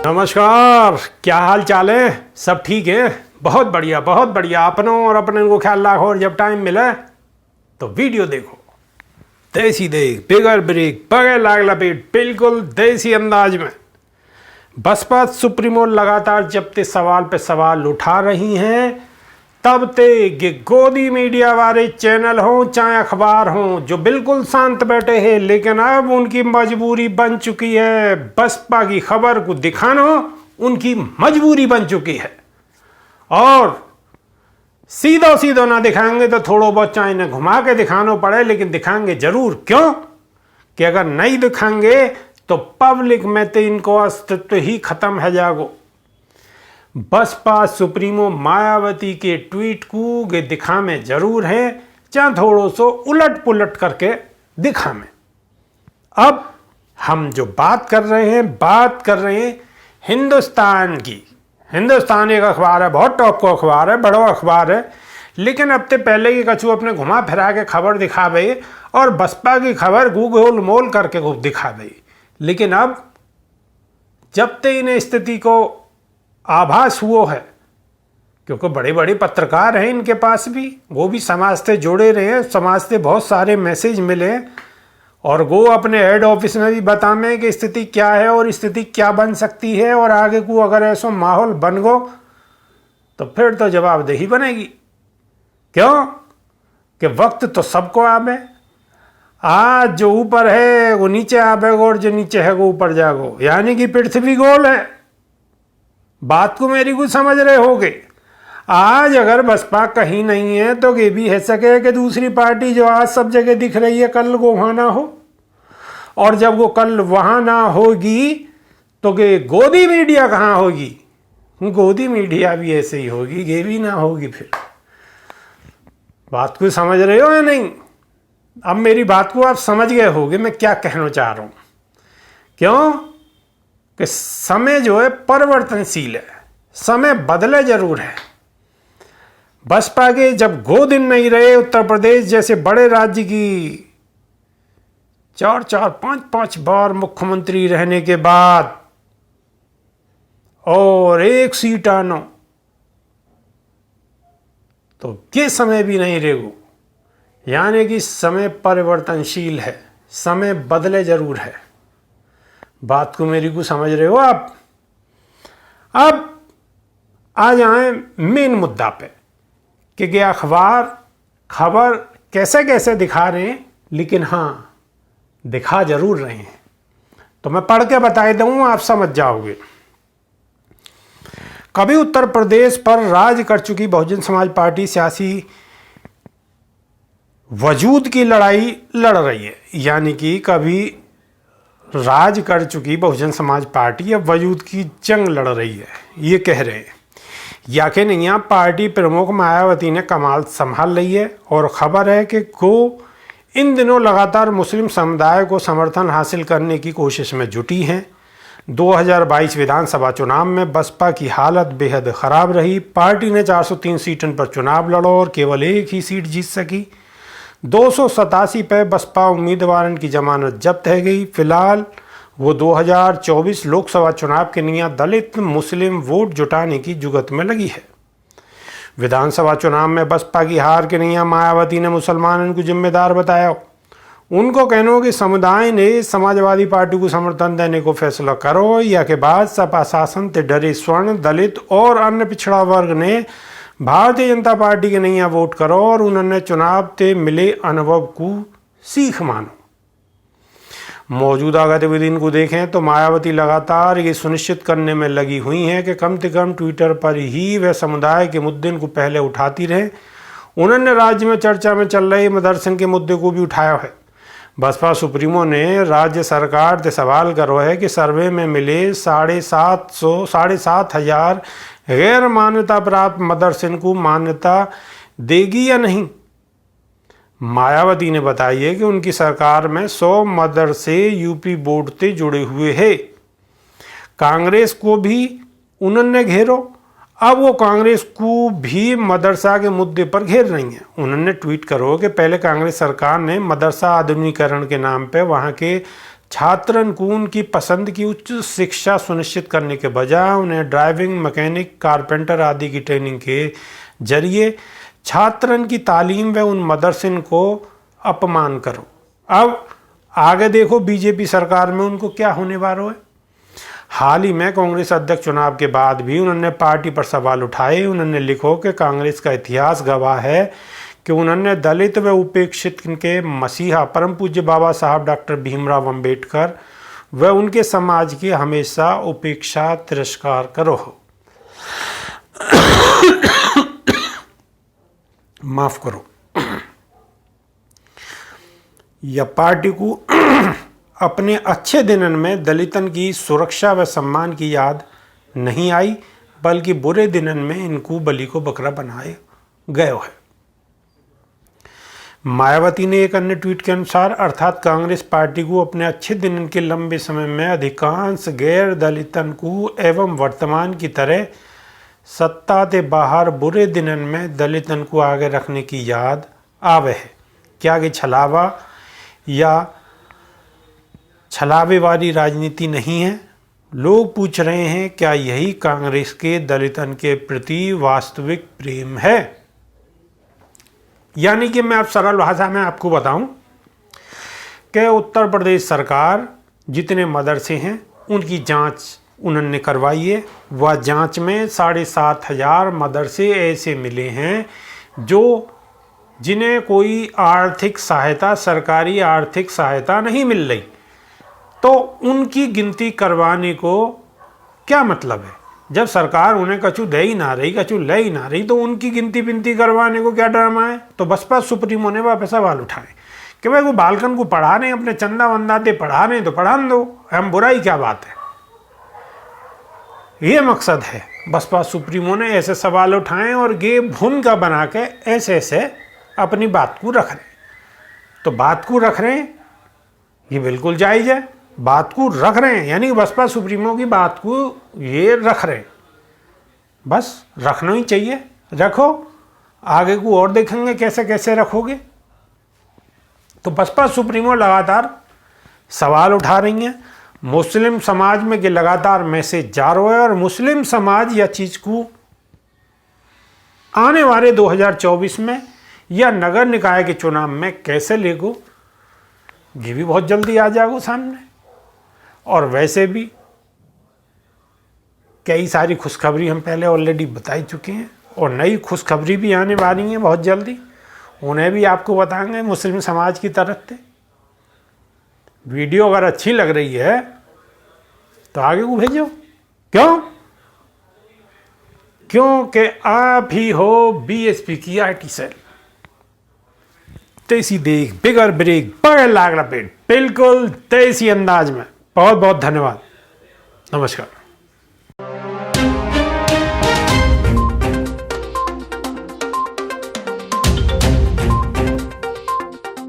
नमस्कार, क्या हाल चाल है? सब ठीक है? बहुत बढ़िया, बहुत बढ़िया। अपनों और अपने को ख्याल रखो और जब टाइम मिले तो वीडियो देखो। देसी देख, बिगर ब्रेक, बगैर लाग लपेट, बिल्कुल देसी अंदाज में। बसपा सुप्रीमो लगातार जब ते सवाल पे सवाल उठा रही हैं, तब ते गोदी मीडिया वाले चैनल हों चाहे अखबार हों जो बिल्कुल शांत बैठे हैं, लेकिन अब उनकी मजबूरी बन चुकी है। बसपा की खबर को दिखाना उनकी मजबूरी बन चुकी है और सीधो सीधो ना दिखाएंगे तो थोड़ा बहुत चाहे इन्हें घुमा के दिखाना पड़े, लेकिन दिखाएंगे जरूर। क्यों कि अगर नहीं दिखाएंगे तो पब्लिक में तो इनको अस्तित्व ही खत्म है जागो। बसपा सुप्रीमो मायावती के ट्वीट को दिखा में जरूर है, चाहे थोड़ो सो उलट पुलट करके दिखा में। अब हम जो बात कर रहे हैं हिंदुस्तान की। हिंदुस्तान एक अखबार है, बहुत टॉप को अखबार है, बड़ा अखबार है, लेकिन अब ते पहले की कछु अपने घुमा फिरा के खबर दिखावे और बसपा की खबर गोल मोल करके खूब दिखावे। लेकिन अब जब ते इन स्थिति को आभास हुआ है, क्योंकि बड़े बड़े पत्रकार हैं इनके पास भी, वो भी समाज से जुड़े रहे हैं, समाज से बहुत सारे मैसेज मिले और वो अपने हेड ऑफिस में भी बताएं कि स्थिति क्या है और स्थिति क्या बन सकती है और आगे को अगर ऐसा माहौल बन गो तो फिर तो जवाबदेही बनेगी। क्यों कि वक्त तो सबको आवे। आज जो ऊपर है वो नीचे आवेगा और जो नीचे है वो ऊपर जागो, यानी कि पृथ्वी गोल है। बात को मेरी कुछ समझ रहे होगे। आज अगर बसपा कहीं नहीं है तो ये भी है सके कि दूसरी पार्टी जो आज सब जगह दिख रही है कल वो वहां ना हो, और जब वो कल वहां ना होगी तो ये गोदी मीडिया कहाँ होगी? गोदी मीडिया भी ऐसे ही होगी, ये भी ना होगी। फिर बात को समझ रहे हो या नहीं? अब मेरी बात को आप समझ गए होगे मैं क्या कहना चाह रहा हूं। क्यों कि समय जो है परिवर्तनशील है, समय बदले जरूर है। बसपा के जब 2 दिन नहीं रहे उत्तर प्रदेश जैसे बड़े राज्य की 4-4, 5-5 बार मुख्यमंत्री रहने के बाद और 1 सीट आनो, तो ये समय भी नहीं रहेगो। यानी कि समय परिवर्तनशील है, समय बदले जरूर है। बात को मेरी को समझ रहे हो आप? अब आ जाए मेन मुद्दा पे कि अखबार खबर कैसे कैसे दिखा रहे हैं, लेकिन हाँ दिखा जरूर रहे हैं। तो मैं पढ़ के बता दूँ, आप समझ जाओगे। कभी उत्तर प्रदेश पर राज कर चुकी बहुजन समाज पार्टी सियासी वजूद की लड़ाई लड़ रही है। यानी कि कभी राज कर चुकी बहुजन समाज पार्टी अब वजूद की जंग लड़ रही है, ये कह रहे हैं। या कि नहीं, यहाँ पार्टी प्रमुख मायावती ने कमाल संभाल ली है और खबर है कि वो इन दिनों लगातार मुस्लिम समुदाय को समर्थन हासिल करने की कोशिश में जुटी हैं। 2022 विधानसभा चुनाव में बसपा की हालत बेहद ख़राब रही। पार्टी ने 403 सीटों पर चुनाव लड़ा और केवल 1 ही सीट जीत सकी। 287 पे बसपा उम्मीदवारों की जमानत जब्त है गई। फिलहाल वो 2024 लोकसभा चुनाव के लिए दलित मुस्लिम वोट जुटाने की जुगत में लगी है। विधानसभा चुनाव में बसपा की हार के लिए मायावती ने मुसलमानों को जिम्मेदार बताया। उनको कहना कि समुदाय ने समाजवादी पार्टी को समर्थन देने को फैसला करो, या के बाद सपा शासन ते डरे स्वर्ण दलित और अन्य पिछड़ा वर्ग ने भारतीय जनता पार्टी के नैया वोट करो और उन्होंने चुनाव ते मिले अनुभव को सीख मानो। मौजूदा गतिविधि को देखें तो मायावती लगातार ये सुनिश्चित करने में लगी हुई हैं कि कम से कम ट्विटर पर ही वह समुदाय के मुद्दे को पहले उठाती रहे। उन्होंने राज्य में चर्चा में चल रहे मदरसन के मुद्दे को भी उठाया है। बसपा सुप्रीमो ने राज्य सरकार से सवाल करो है कि सर्वे में मिले 7,500 गैर मान्यता प्राप्त मदरसन को मान्यता देगी या नहीं। मायावती ने बताई है कि उनकी सरकार में 100 मदरसे यूपी बोर्ड से जुड़े हुए हैं। कांग्रेस को भी उन्होंने घेरो। अब वो कांग्रेस को भी मदरसा के मुद्दे पर घेर रही है। उन्होंने ट्वीट करो कि पहले कांग्रेस सरकार ने मदरसा आधुनिकीकरण के नाम पे वहाँ के छात्रन को उनकी पसंद की उच्च शिक्षा सुनिश्चित करने के बजाय उन्हें ड्राइविंग, मैकेनिक, कारपेंटर आदि की ट्रेनिंग के जरिए छात्रन की तालीम व उन मदरसन को अपमान करो। अब आगे देखो बीजेपी सरकार में उनको क्या होने वाला है। हाल ही में कांग्रेस अध्यक्ष चुनाव के बाद भी उन्होंने पार्टी पर सवाल उठाए। उन्होंने लिखो कि कांग्रेस का इतिहास गवाह है कि उन्होंने दलित व उपेक्षित के मसीहा परम पूज्य बाबा साहब डॉक्टर भीमराव अंबेडकर व उनके समाज की हमेशा उपेक्षा तिरस्कार करो हो। माफ करो। यह पार्टी को अपने अच्छे दिनन में दलितन की सुरक्षा व सम्मान की याद नहीं आई, बल्कि बुरे दिनन में इनको बलि को बकरा बनाए गए है। मायावती ने एक अन्य ट्वीट के अनुसार अर्थात कांग्रेस पार्टी को अपने अच्छे दिनन के लंबे समय में अधिकांश गैर दलितन को एवं वर्तमान की तरह सत्ता के बाहर बुरे दिनन में दलितन को आगे रखने की याद आवे है। क्या ये छलावा या छलावे वाली राजनीति नहीं है? लोग पूछ रहे हैं क्या यही कांग्रेस के दलितन के प्रति वास्तविक प्रेम है? यानी कि मैं अब सरल भाषा में आपको बताऊं कि उत्तर प्रदेश सरकार जितने मदरसे हैं उनकी जांच उन्होंने करवाई है। वह जांच में 7,500 मदरसे ऐसे मिले हैं जिन्हें कोई आर्थिक सहायता, सरकारी आर्थिक सहायता नहीं मिल रही। तो उनकी गिनती करवाने को क्या मतलब है? जब सरकार उन्हें कछु दे ही ना रही, कछु ले ही ना रही, तो उनकी गिनती पिनती करवाने को क्या ड्रामा है? तो बसपा सुप्रीमो ने वापस सवाल उठाए कि भाई वो बालकन को पढ़ा रहे हैं, अपने चंदा वंदा दे पढ़ा रहे हैं तो पढ़ाने दो, हम बुराई क्या बात है? ये मकसद है। बसपा सुप्रीमो ने ऐसे सवाल उठाए और ये भूमिका बना के ऐसे ऐसे अपनी बात को रख रहे। तो बात को रख रहे हैं, ये बिल्कुल जायज़ है। बात को रख रहे हैं यानी बसपा सुप्रीमो की बात को ये रख रहे हैं, बस रखना ही चाहिए। रखो, आगे को और देखेंगे कैसे कैसे रखोगे। तो बसपा सुप्रीमो लगातार सवाल उठा रही हैं। मुस्लिम समाज में ये लगातार मैसेज जा रहा है और मुस्लिम समाज यह चीज़ को आने वाले 2024 में या नगर निकाय के चुनाव में कैसे लेगो, ये भी बहुत जल्दी आ जाएगा सामने। और वैसे भी कई सारी खुशखबरी हम पहले ऑलरेडी बता ही चुके हैं और नई खुशखबरी भी आने वाली है बहुत जल्दी, उन्हें भी आपको बताएंगे मुस्लिम समाज की तरफ से। वीडियो अगर अच्छी लग रही है तो आगे को भेजो। क्योंकि आप ही हो बीएसपी की आईटी सेल। तेजी देख बिगर ब्रेक बगैर लाग लपेट, बिल्कुल तेजी अंदाज में। बहुत बहुत धन्यवाद। नमस्कार।